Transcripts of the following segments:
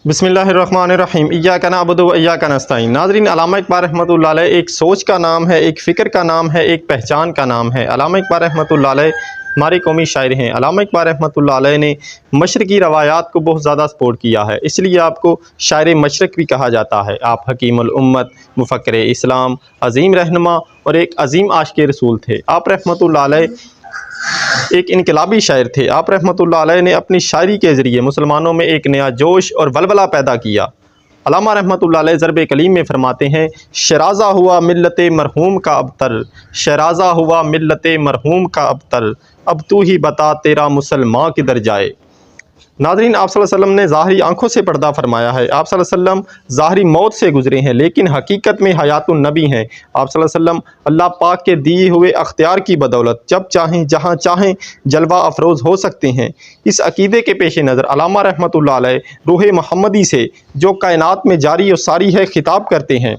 बिस्मिल्लाहिर्रहमानिर्रहीम इय्याका नअबुदु व इय्याका नस्तईन। नाज़रीन, अल्लामा इक़बाल रहमतुल्लाह अलैह एक सोच का नाम है, एक फ़िक्र का नाम है, एक पहचान का नाम है। अल्लामा इक़बाल रहमतुल्लाह अलैह हमारे कौमी शायर हैं। अल्लामा इक़बाल रहमतुल्लाह अलैह ने मशरक़ी रवायात को बहुत ज़्यादा सपोर्ट किया है, इसलिए आपको शायर मशरक़ भी कहा जाता है। आप हकीमुल उम्मत, मुफ़क्किर इस्लाम, अज़ीम रहनुमा और एक अज़ीम आशिक़ रसूल थे। आप रहमतुल्लाह अलैह एक इनकलाबी शायर थे। आप रहमतुल्लाह अलैह ने अपनी शायरी के ज़रिए मुसलमानों में एक नया जोश और वलवला पैदा किया। अल्लामा रहमतुल्लाह अलैह ज़रब कलीम में फरमाते हैं, शराज़ा हुआ मिल्लत मरहूम का अबतर, शराज़ा हुआ मिल्लत मरहूम का अबतर, अब तू ही बता तेरा मुसलमान किधर जाए। नाज़रीन, आप सल्लल्लाहु अलैहि वसल्लम ने ज़ाहरी आँखों से पर्दा फरमाया है। आप सल्लल्लाहु अलैहि वसल्लम ज़ाहरी मौत से गुज़रे हैं, लेकिन हकीकत में हयातुन नबी हैं। आप सल्लल्लाहु अलैहि वसल्लम अल्लाह पाक के दिए हुए अख्तियार की बदौलत जब चाहें जहाँ चाहें जलवा अफरोज़ हो सकते हैं। इस अकीदे के पेश नज़र अल्लामा रहमतुल्लाह अलैह रूह मोहम्मदी से जो कायनात में जारी और सारी है खिताब करते हैं।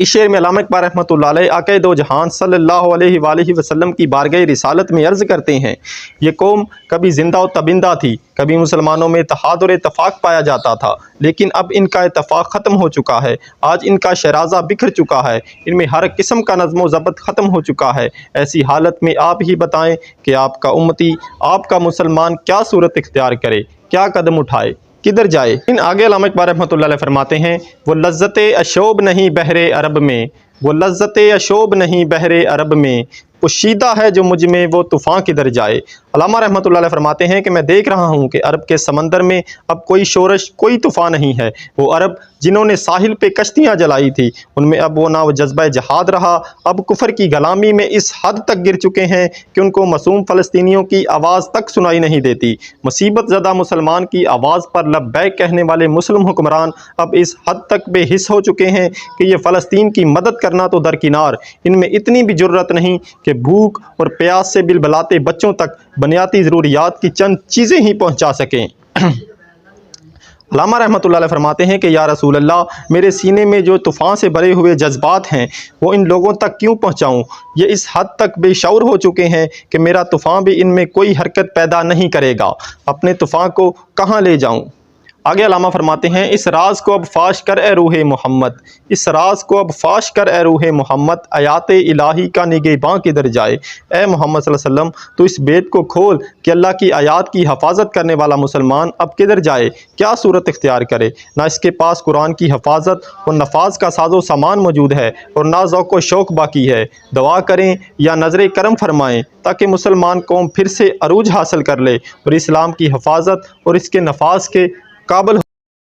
इस शेर में अल्लामा इक़बाल रहमतुल्लाह अलैह आक़ाए दो जहान सल्लल्लाहु अलैहि वसल्लम की बारगाह रिसालत में अर्ज़ करते हैं, ये कौम कभी ज़िंदा और तबिंदा थी, कभी मुसलमानों में इत्तेहाद और इत्तफ़ाक़ पाया जाता था, लेकिन अब इनका इत्तफ़ाक़ ख़त्म हो चुका है। आज इनका शराज़ा बिखर चुका है, इनमें हर किस्म का नज़्म व ज़ब्त ख़त्म हो चुका है। ऐसी हालत में आप ही बताएँ कि आपका उम्मती, आपका मुसलमान क्या सूरत इख्तियार करे, क्या कदम उठाए, किधर जाए। इन आगे अल्लामा इक़बाल रहमतुल्लाह अलैह फरमाते हैं, वो लज़्ज़ते अशोब नहीं बहरे अरब में, वो लज़्ज़ते अशोब नहीं बहरे अरब में, पोशीदा है जो मुझ में वो तूफ़ान किधर जाए। अल्लामा रहमतुल्लाह अलैह फरमाते हैं कि मैं देख रहा हूँ कि अरब के समंदर में अब कोई शोरश, कोई तूफ़ान नहीं है। वो अरब जिन्होंने साहिल पे कश्तियाँ जलाई थी, उनमें अब वो ना वो जज्बा जहाद रहा, अब कुफर की गुलामी में इस हद तक गिर चुके हैं कि उनको मासूम फ़लस्तीनियों की आवाज़ तक सुनाई नहीं देती। मुसीबत ज़दा मुसलमान की आवाज़ पर लब्बैक कहने वाले मुस्लिम हुक्मरान अब इस हद तक बेहिस हो चुके हैं कि ये फ़लस्तीन की मदद करना तो दरकिनार, इनमें इतनी भी जुर्रत नहीं कि भूख और प्यास से बिलबलाते बच्चों तक बुनियादी ज़रूरियात की चंद चीज़ें ही पहुंचा सकें। अल्लामा रहमतुल्लाह अलैह फरमाते हैं कि या रसूल अल्लाह, मेरे सीने में जो तूफ़ान से भरे हुए जज्बात हैं वो इन लोगों तक क्यों पहुंचाऊं? ये इस हद तक बेशऊर हो चुके हैं कि मेरा तूफ़ान भी इनमें कोई हरकत पैदा नहीं करेगा। अपने तूफ़ान को कहाँ ले जाऊं? आगे अल्लामा फरमाते हैं, इस राज को अब फाश कर ए रूह मोहम्मद, इस राज को अब फाश कर ए रूह मोहम्मद, आयात इलाही का निगहबां किधर जाए। ए मोहम्मद सल्लल्लाहु अलैहि वसल्लम, तो इस बेत को खोल कि अल्लाह की आयात की हफाजत करने वाला मुसलमान अब किधर जाए, क्या सूरत इख्तियार करे। ना इसके पास कुरान की हफाजत और नफाज का साजो सामान मौजूद है और ना ज़ौक़ व शौक़ बाकी है। दुआ करें या नज़र करम फरमाएँ ताकि मुसलमान कौम फिर से अरूज हासिल कर ले और इस्लाम की हफाजत और इसके नफाज के काबिल